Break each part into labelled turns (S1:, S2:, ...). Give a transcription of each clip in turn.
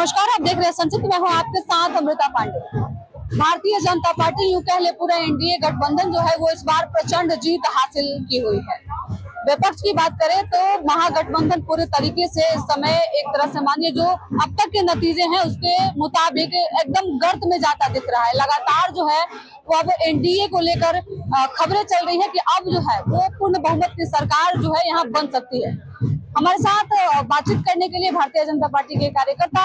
S1: नमस्कार, आप देख रहे हैं संचित। मैं हूं आपके साथ अमृता पांडे। भारतीय जनता पार्टी, यूं कह ले पूरा एनडीए गठबंधन जो है वो इस बार प्रचंड जीत हासिल की हुई है। विपक्ष की बात करें तो महागठबंधन पूरे तरीके से इस समय एक तरह से मानिए जो अब तक के नतीजे हैं उसके मुताबिक एकदम गर्त में जाता दिख रहा है। लगातार जो है वो अब एनडीए को लेकर खबरें चल रही है कि अब जो है वो पूर्ण बहुमत की सरकार जो है यहाँ बन सकती है। हमारे साथ बातचीत करने के लिए भारतीय जनता पार्टी के कार्यकर्ता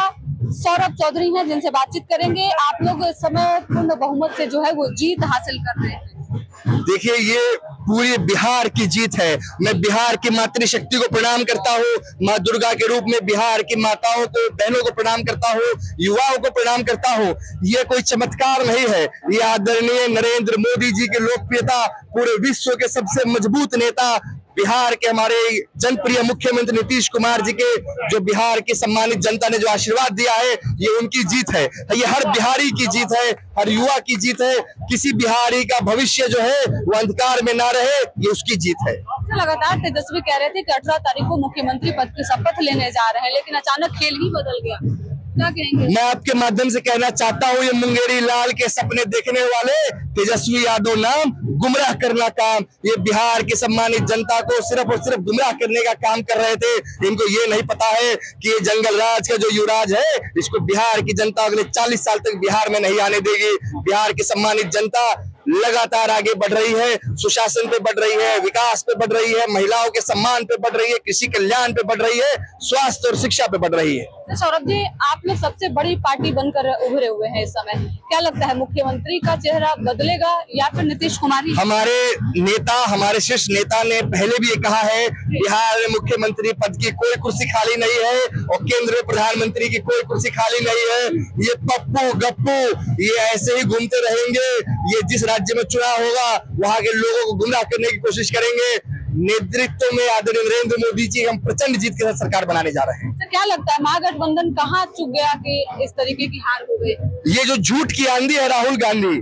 S1: सौरभ चौधरी हैं, जिनसे बातचीत करेंगे। आप लोग इस समय पूर्ण बहुमत से जो है वो जीत हासिल कर रहे हैं।
S2: देखिए, ये पूरे बिहार की जीत है। मैं बिहार की मातृशक्ति को प्रणाम करता हूँ, माँ दुर्गा के रूप में बिहार की माताओं को, बहनों को प्रणाम करता हूँ, युवाओं को प्रणाम करता हूँ। ये कोई चमत्कार नहीं है, ये आदरणीय नरेंद्र मोदी जी की लोकप्रियता, पूरे विश्व के सबसे मजबूत नेता बिहार के हमारे जनप्रिय मुख्यमंत्री नीतीश कुमार जी के, जो बिहार की सम्मानित जनता ने जो आशीर्वाद दिया है, ये उनकी जीत है। ये हर बिहारी की जीत है, हर युवा की जीत है। किसी बिहारी का भविष्य जो है वो अंधकार में ना रहे, ये उसकी जीत है।
S1: लगातार तेजस्वी कह रहे थे कि 18 तारीख को मुख्यमंत्री पद की शपथ लेने जा रहे हैं, लेकिन अचानक खेल ही बदल गया। क्या कहेंगे?
S2: मैं आपके माध्यम से कहना चाहता हूँ, ये मुंगेरी लाल के सपने देखने वाले तेजस्वी यादव नाम, गुमराह करना काम, ये बिहार की सम्मानित जनता को सिर्फ और सिर्फ गुमराह करने का काम कर रहे थे। इनको ये नहीं पता है कि ये जंगल राज का जो युवराज है, इसको बिहार की जनता अगले 40 साल तक बिहार में नहीं आने देगी। बिहार की सम्मानित जनता लगातार आगे बढ़ रही है, सुशासन पे बढ़ रही है, विकास पे बढ़ रही है, महिलाओं के सम्मान पे बढ़ रही है, कृषि कल्याण पे बढ़ रही है, स्वास्थ्य और शिक्षा पे बढ़ रही है।
S1: सौरभ जी, आप लोग सबसे बड़ी पार्टी बनकर उभरे हुए हैं इस समय, क्या लगता है मुख्यमंत्री का चेहरा बदलेगा या फिर नीतीश कुमार ही?
S2: हमारे नेता, हमारे शीर्ष नेता ने पहले भी ये कहा है, बिहार में मुख्यमंत्री पद की कोई कुर्सी खाली नहीं है और केंद्र में प्रधानमंत्री की कोई कुर्सी खाली नहीं है। ये पप्पू गप्पू ये ऐसे ही घूमते रहेंगे, ये जिस राज्य में चुनाव होगा वहां के लोगों को गुमराह करने की कोशिश करेंगे। नेतृत्व में आदरणीय नरेंद्र मोदी जी हम प्रचंड जीत के साथ सरकार बनाने जा रहे हैं।
S1: तो क्या लगता है महागठबंधन कहाँ चूक गया कि इस तरीके की हार हो गई?
S2: ये जो झूठ की आंधी है राहुल गांधी,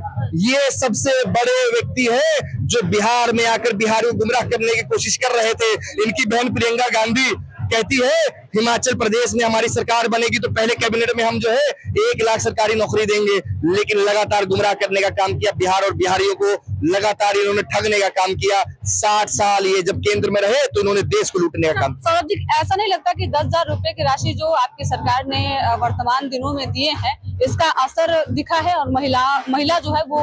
S2: ये सबसे बड़े व्यक्ति है जो बिहार में आकर बिहार को गुमराह करने की कोशिश कर रहे थे। इनकी बहन प्रियंका गांधी कहती है हिमाचल प्रदेश में हमारी सरकार बनेगी तो पहले कैबिनेट में हम जो है 1 लाख सरकारी नौकरी देंगे, लेकिन लगातार गुमराह करने का काम किया बिहार और बिहारियों को, लगातार इन्होंने ठगने का काम किया। 60 साल ये जब केंद्र में रहे तो इन्होंने देश को लूटने का काम।
S1: सौरभ जी, ऐसा नहीं लगता कि 10,000 रुपए की राशि जो आपकी सरकार ने वर्तमान दिनों में दिए हैं, इसका असर दिखा है और महिला जो है वो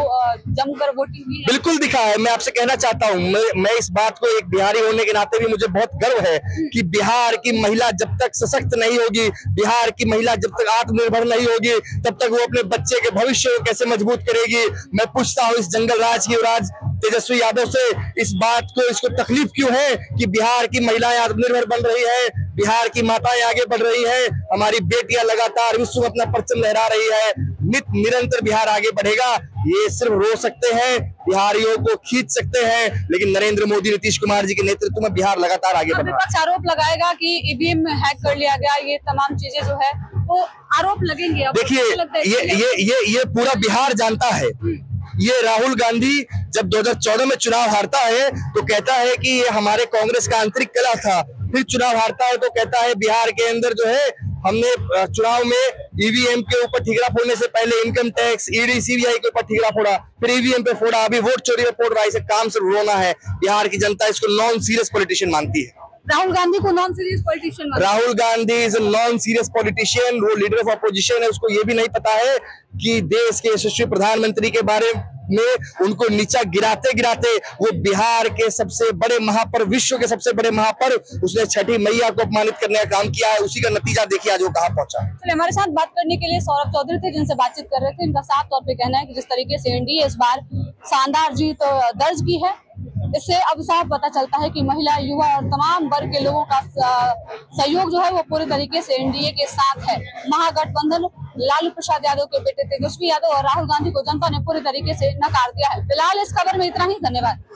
S1: जमकर वोटिंग की है?
S2: बिल्कुल दिखा है। मैं आपसे कहना चाहता हूँ, मैं इस बात को एक बिहारी होने के नाते भी मुझे बहुत गर्व है कि बिहार की महिला जब तक सशक्त नहीं होगी, बिहार की महिला जब तक आत्मनिर्भर नहीं होगी, तब तक वो अपने बच्चे के भविष्य को कैसे मजबूत करेगी। मैं पूछता हूँ इस जंगल राज की युवराज तेजस्वी यादव से, इस बात को, इसको तकलीफ क्यों है कि बिहार की महिलाएं आत्मनिर्भर बन रही है, बिहार की माताएं आगे बढ़ रही है, हमारी बेटियां लगातार विश्व में अपना परचम लहरा रही है। निरंतर बिहार आगे बढ़ेगा। ये सिर्फ रो सकते हैं, बिहारियों को खींच सकते हैं, लेकिन नरेंद्र मोदी, नीतीश कुमार जी के नेतृत्व में बिहार लगातार आगे बढ़ रहा है।
S1: विपक्ष आरोप लगाएगा कि ईवीएम हैक कर लिया गया, ये तमाम चीजें जो है वो आरोप लगेंगे।
S2: देखिए, ये पूरा बिहार जानता है। ये राहुल गांधी जब 2014 में चुनाव हारता है तो कहता है कि ये हमारे कांग्रेस का आंतरिक कलह था, फिर चुनाव हारता है तो कहता है बिहार के अंदर जो है हमने चुनाव में ईवीएम के ऊपर ठीकरा फोड़ने से पहले इनकम टैक्स, ईडी, सीबीआई के ऊपर ठीकरा फोड़ा, फिर ईवीएम पे फोड़ा, अभी वोट चोरी पे फोड़ रहा है। इसे काम से रोना है। बिहार की जनता इसको नॉन सीरियस पॉलिटिशियन मानती है।
S1: राहुल गांधी को non serious politician?
S2: Rahul Gandhi is non serious politician. वो लीडर ऑफ अपोजिशन है, उसको ये भी नहीं पता है कि देश के यशस्वी प्रधानमंत्री के बारे में उनको नीचा गिराते गिराते वो बिहार के सबसे बड़े महापर्व, विश्व के सबसे बड़े महापर्व, उसने छठी मैया को अपमानित करने का काम किया है। उसी का नतीजा देखिए आज वो कहाँ पहुंचा।
S1: चलिए, हमारे साथ बात करने के लिए सौरभ चौधरी थे, जिनसे बातचीत कर रहे थे। इनका साफ तौर पे कहना है कि जिस तरीके से एनडीए इस बार शानदार जीत दर्ज की है, इससे अब साफ पता चलता है कि महिला, युवा और तमाम वर्ग के लोगों का सहयोग जो है वो पूरे तरीके से एनडीए के साथ है। महागठबंधन लालू प्रसाद यादव के बेटे तेजस्वी यादव और राहुल गांधी को जनता ने पूरी तरीके से नकार दिया है। फिलहाल इस खबर में इतना ही। धन्यवाद।